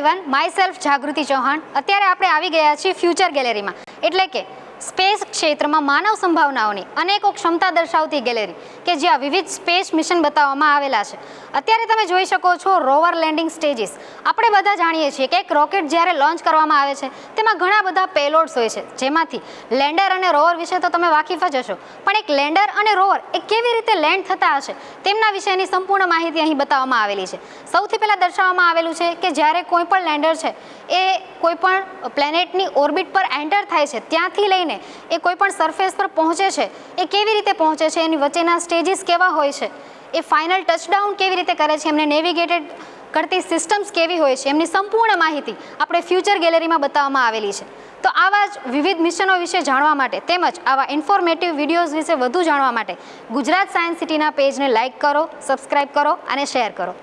Everyone, my self જાગૃતિ ચૌહાણ. અત્યારે આપણે આવી ગયા છીએ ફ્યુચર ગેલેરીમાં, એટલે કે સ્પેસ ક્ષેત્રમાં માનવ સંભાવનાઓની અનેકો ક્ષમતા દર્શાવતી ગેલેરી કે જ્યાં વિવિધ સ્પેસ મિશન બતાવવામાં આવેલા છે. અત્યારે તમે જોઈ શકો છો રોવર લેન્ડિંગ સ્ટેજીસ. આપણે બધા જાણીએ છીએ કે એક રોકેટ જ્યારે લોન્ચ કરવામાં આવે છે તેમાં ઘણા બધા પેલોડ્સ હોય છે, જેમાંથી લેન્ડર અને રોવર વિશે તો તમે વાકેફ જ હશો, પણ એક લેન્ડર અને રોવર એ કેવી રીતે લેન્ડ થતા હશે તેમના વિશેની સંપૂર્ણ માહિતી અહીં બતાવવામાં આવેલી છે. સૌથી પહેલાં દર્શાવવામાં આવેલું છે કે જ્યારે કોઈ પણ લેન્ડર છે એ કોઈ પણ પ્લેનેટની ઓર્બિટ પર એન્ટર થાય છે, ત્યાંથી લઈને એ કોઈ પણ સરફેસ પર પહોંચે છે, એ કેવી રીતે પહોંચે છે, એની વચ્ચેના સ્ટેજીસ કેવા હોય છે, એ ફાઇનલ ટચડાઉન કેવી રીતે કરે છે, એમને નેવિગેટેડ કરતી સિસ્ટમ્સ કેવી હોય છે, એમની સંપૂર્ણ માહિતી આપણે ફ્યુચર ગેલેરીમાં બતાવવામાં આવેલી છે. તો આવા જ વિવિધ મિશનો વિશે જાણવા માટે તેમજ આવા ઇન્ફોર્મેટિવ વિડીયોઝ વિશે વધુ જાણવા માટે ગુજરાત સાયન્સ સિટીના પેજને લાઇક કરો, સબસ્ક્રાઇબ કરો અને શેર કરો.